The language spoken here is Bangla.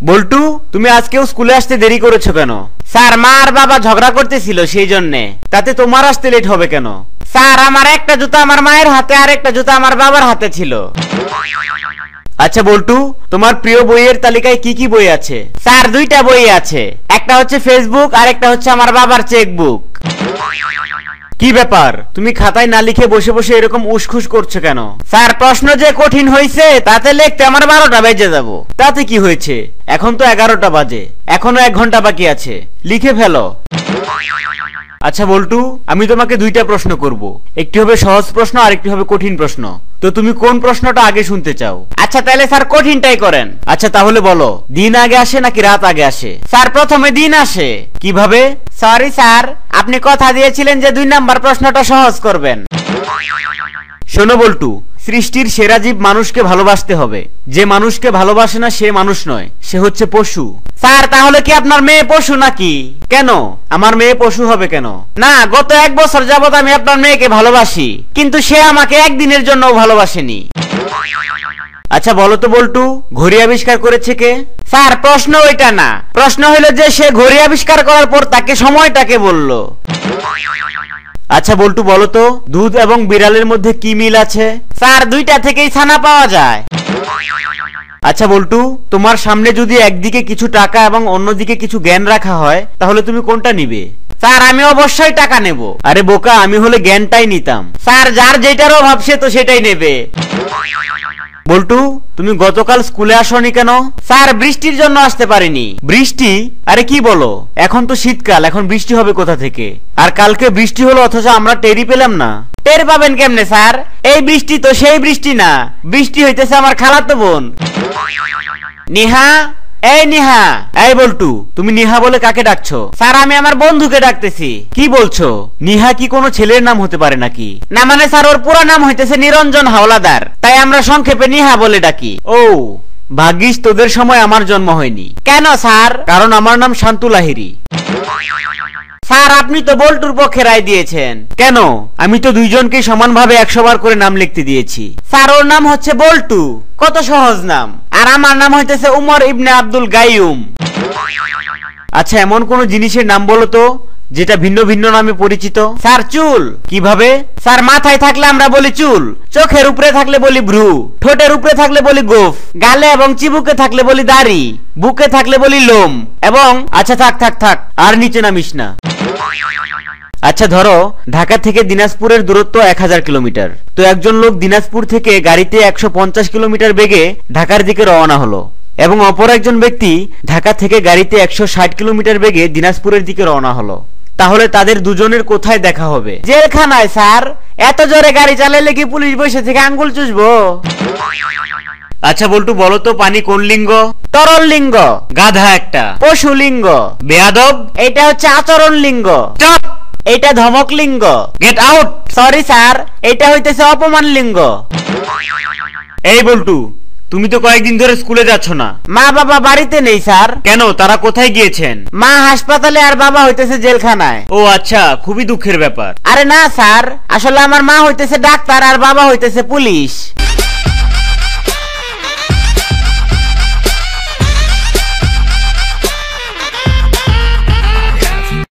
বল্টু, তুমি আজকেও স্কুলে আসতে দেরি করেছো কেন? স্যার, মা আর বাবা ঝগড়া করতেছিল সেই জন্যে। তাতে তোমার আসতে লেট হবে কেন? স্যার, আমার একটা জুতা আমার মায়ের হাতে আর একটা জুতা আমার বাবার হাতে ছিল। আচ্ছা বল্টু, তোমার প্রিয় বইয়ের তালিকায় কি কি বই আছে? স্যার, 2টা বই আছে, একটা হচ্ছে ফেসবুক আর একটা হচ্ছে আমার বাবার চেকবুক। কি ব্যাপার, তুমি খাতায় না লিখে বসে বসে এরকম উসখুস করছো কেন? স্যার, প্রশ্ন যে কঠিন হয়েছে তাতে লিখতে আমার 12টা বেজে যাব। তাতে কি হয়েছে? এখন তো 11টা বাজে, এখনো 1 ঘন্টা বাকি আছে, লিখে ফেলো। আচ্ছা বল্টু, আমি তোমাকে 2টা প্রশ্ন করব, একটি হবে সহজ প্রশ্ন আর একটি হবে কঠিন প্রশ্ন। তো তুমি কোন প্রশ্নটা আগে শুনতে চাও? আচ্ছা তাহলে স্যার কঠিনটাই করেন। আচ্ছা তাহলে বলো, দিন আগে আসে নাকি রাত আগে আসে? স্যার, প্রথমে দিন আসে। কিভাবে? সরি স্যার, আপনি কথা দিয়েছিলেন যে 2 নাম্বার প্রশ্নটা সহজ করবেন। শোনো বল্টু, সৃষ্টির সেরা জীব মানুষকে ভালোবাসতে হবে। যে মানুষকে ভালোবাসে না সে মানুষ নয়, সে হচ্ছে পশু। স্যার, তাহলে কি আপনার মেয়ে পশু নাকি? কেন, আমার মেয়ে পশু হবে কেন? না, গত 1 বছর যাবত আমি আপনার মেয়েকে ভালোবাসি, কিন্তু সে আমাকে একদিনের জন্য ভালোবাসেনি। আচ্ছা বলো তো বল্টু, ঘড়ি আবিষ্কার করেছে কে? স্যার, প্রশ্ন ওইটা না, প্রশ্ন হলো যে সে ঘড়ি আবিষ্কার করার পর তাকে সময়টাকে বলল। আচ্ছা বল্টু বলো তো, দুধ এবং বিড়ালের মধ্যে কি মিল আছে? স্যার, 2টা থেকেই ছানা পাওয়া যায়। আচ্ছা বল্টু, তোমার সামনে যদি একদিকে কিছু টাকা এবং অন্যদিকে কিছু জ্ঞান রাখা হয়, তাহলে তুমি কোনটা নিবে? স্যার, আমি অবশ্যই টাকা নেব। আরে বোকা, আমি হলে জ্ঞানটাই নিতাম। স্যার, যার যেটার অভাব সে তো সেটাই নেবে। বল্টু, তুমি গতকাল স্কুলে আসোনি কেন? স্যার, বৃষ্টির জন্য আসতে পারিনি। বৃষ্টি? আরে কি বলো, এখন তো শীতকাল, এখন বৃষ্টি হবে কোথা থেকে? আর কালকে বৃষ্টি হলো অথচ আমরা টেরই পেলাম না। টের পাবেন কেমনে স্যার? এই বৃষ্টি তো সেই বৃষ্টি না, বৃষ্টি হইতেছে আমার খালাতো বোন নিহা। এই নিহা। এই বল্টু, তুমি নিহা বলে কাকে ডাকছো? স্যার, আমি আমার বন্ধুকে ডাকতেছি। কি বলছো? নিহা কি কোনো ছেলের নাম হতে পারে নাকি? না মানে স্যার, ওর পুরো নাম হইতেছে নিরঞ্জন হাওলাদার, তাই আমরা সংক্ষেপে নিহা বলে ডাকি। ও, ভাগ্যিস তোদের সময় আমার জন্ম হয়নি। কেন স্যার? কারণ আমার নাম শান্তু লাহিড়ী। স্যার, আপনি তো বল্টুর পক্ষে রায় দিয়েছেন। কেন? আমি তো দুইজনকে সমানভাবে 100 বার করে নাম লিখতে দিয়েছি। স্যার, ওর নাম হচ্ছে বল্টু, কত সহজ নাম, আর আমার নাম হইতেছে উমর ইবনে আব্দুল গাইয়ুম। আচ্ছা, এমন কোন জিনিসের নাম বলো তো যেটা ভিন্ন ভিন্ন নামে পরিচিত। স্যার, চুল। কিভাবে? স্যার, মাথায় থাকলে আমরা বলি চুল, চোখের উপরে থাকলে বলি ভ্রু, ঠোঁটের উপরে থাকলে বলি গোফ, গালে এবং চিবুকে থাকলে বলি দাড়ি, বুকে থাকলে বলি লোম, এবং আচ্ছা থাক থাক থাক, আর নিচে নামিস না। আচ্ছা ধরো, ঢাকা থেকে দিনাজপুরের দূরত্ব 1000 কিলোমিটার। তো একজন লোক দিনাজপুর থেকে গাড়িতে 150 কিলোমিটার বেগে ঢাকার দিকে রওনা হলো, এবং অপর একজন ব্যক্তি ঢাকা থেকে গাড়িতে 160 কিলোমিটার বেগে দিনাজপুরের দিকে রওনা হলো। তাহলে তাদের দুজনের কোথায় দেখা হবে? জেলখানায়। স্যার, এত জোরে গাড়ি চালাইলে কি পুলিশ বসে থেকে আঙ্গুল চুষবো? আচ্ছা বল্টু, বলো তো পানি কোন লিঙ্গ? তরল লিঙ্গ। গাধা একটা। পশু লিঙ্গ। বেয়াদব। এটা হচ্ছে আচরণ লিঙ্গ। চুপ। এটা ধমক লিঙ্গ। Get out. সরি স্যার, এটা হইতেছে অপমান লিঙ্গ। এই বল্টু, তুমি তো কয়েকদিন ধরে স্কুলে যাচ্ছ না। মা বাবা বাড়িতে নেই স্যার। কেন, তারা কোথায় গিয়েছেন? মা হাসপাতালে আর বাবা হইতেছে জেলখানায়। ও আচ্ছা, খুবই দুঃখের ব্যাপার। আরে না স্যার, আসলে আমার মা হইতেছে ডাক্তার আর বাবা হইতেছে পুলিশ।